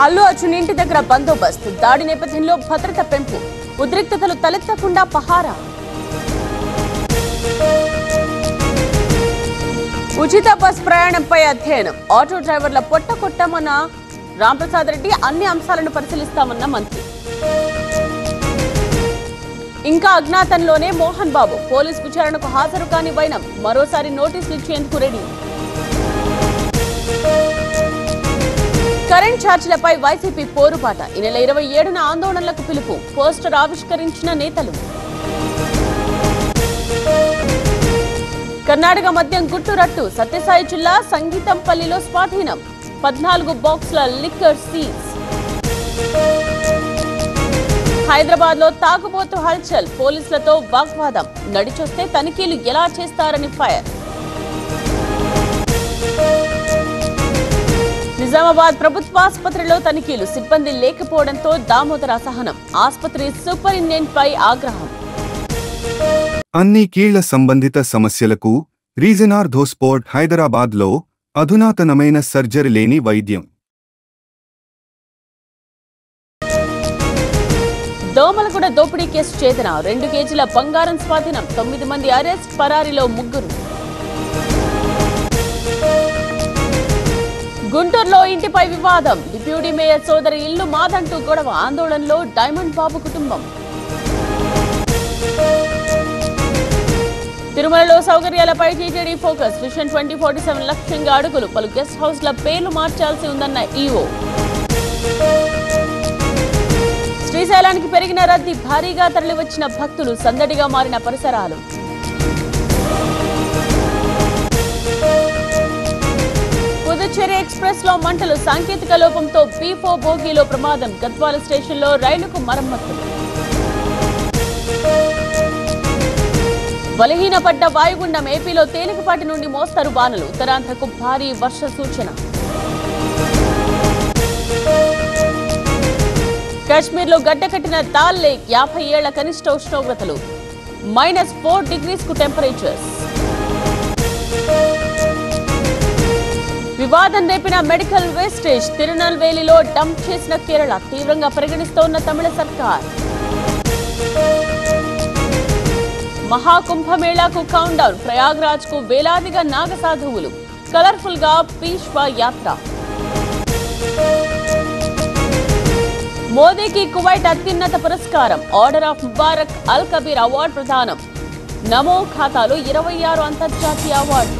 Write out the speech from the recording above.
అల్లు అర్జున్ ఇంటి దగ్గర బందోబస్తు, దాడి నేపథ్యంలో భద్రత పెంపు, ఉద్రిక్తతలు తలెత్తకుండా పహారా. ఉచిత బస్ ప్రయాణంపై అధ్యయనం, ఆటో డ్రైవర్ల పొట్ట కొట్టమన్న రాంప్రసాద్ రెడ్డి, అన్ని అంశాలను పరిశీలిస్తామన్న మంత్రి. ఇంకా అజ్ఞాతంలోనే మోహన్ బాబు, పోలీస్ విచారణకు హాజరు కాని వైనం, మరోసారి నోటీసులు ఇచ్చేందుకు రెడీ. కరెంట్ ఛార్జీలపై వైసీపీ పోరుబాట, ఈ నెల 27న ఆందోళనలకు పిలుపు, పోస్టర్ ఆవిష్కరించిన నేతలు. కర్ణాటక మద్యం గుట్టురట్టు, సత్యసాయి జిల్లా సంగీతంపల్లిలో స్వాధీనం, 14 బాక్సుల లిక్కర్ సీజ్. హైదరాబాద్ లో తాగుబోతు హల్చల్, పోలీసులతో వాగ్వాదం, నడిచొస్తే తనిఖీలు ఎలా చేస్తారని ఫైర్. నిజామాబాద్ ప్రభుత్వాసుపత్రిలో తనిఖీలు, సిబ్బంది లేకపోవడంతో దామోదర అసహనం, ఆసుపత్రి సూపరింటెండెంట్ పై ఆగ్రహం. అన్ని కీళ్ల సంబంధిత సమస్యలకు రీజన్ ఆర్థోస్పోర్ట్ హైదరాబాద్లో అధునాతనమైన సర్జరీ లేని వైద్యం. దోమలగూడ దోపిడీ కేసు ఛేదన, 2 కేజీల బంగారం స్వాధీనం, 9 మంది అరెస్ట్, పరారీలో 3. గుంటూరులో ఇంటిపై వివాదం, డిప్యూటీ మేయర్ సోదరి ఇల్లు మాదంటూ గొడవ, ఆందోళనలో డైమండ్ బాబు కుటుంబం. తిరుమలలో సౌకర్యాలపై టీటీడీ ఫోకస్, విషన్ 2047 లక్ష్యంగా అడుగులు, పలు గెస్ట్ హౌస్ల పేర్లు మార్చాల్సి ఉందన్న ఈఓ. శ్రీశైలానికి పెరిగిన రద్దీ, భారీగా తరలివచ్చిన భక్తులు, సందడిగా మారిన పరిసరాలు. పుదుచ్చేరి ఎక్స్ప్రెస్ లో మంటలు, సాంకేతిక లోపంతో B4 బోగీలో ప్రమాదం, గద్వాల స్టేషన్లో రైలుకు మరమ్మతులు. బలహీనపడ్డ వాయుగుండం, ఏపీలో తేలికపాటి నుండి మోస్తరు వానలు, ఉత్తరాంధ్రకు భారీ వర్ష సూచన. కాశ్మీర్లో గడ్డకట్టిన దాల్ లేక్, 50 ఏళ్ల కనిష్ట ఉష్ణోగ్రతలు, -4 డిగ్రీస్ కు టెంపరేచర్స్. వివాదం రేపిన మెడికల్ వేస్టేజ్, తిరునల్వేలిలో డంప్ చేసిన కేరళ, తీవ్రంగా పరిగణిస్తోన్న తమిళ సర్కార్. మహాకుంభమేళాకు కౌంట్ డౌన్, ప్రయాగ్రాజ్ కు వేలాదిగా నాగసాధువులు, కలర్ఫుల్ గా పీష్వా యాత్ర. మోదీకి కువైట్ అత్యున్నత పురస్కారం, Order of Mubarak Al Kabeer award ప్రదానం, నమో ఖాతాలో 26 అంతర్జాతీయ అవార్డు.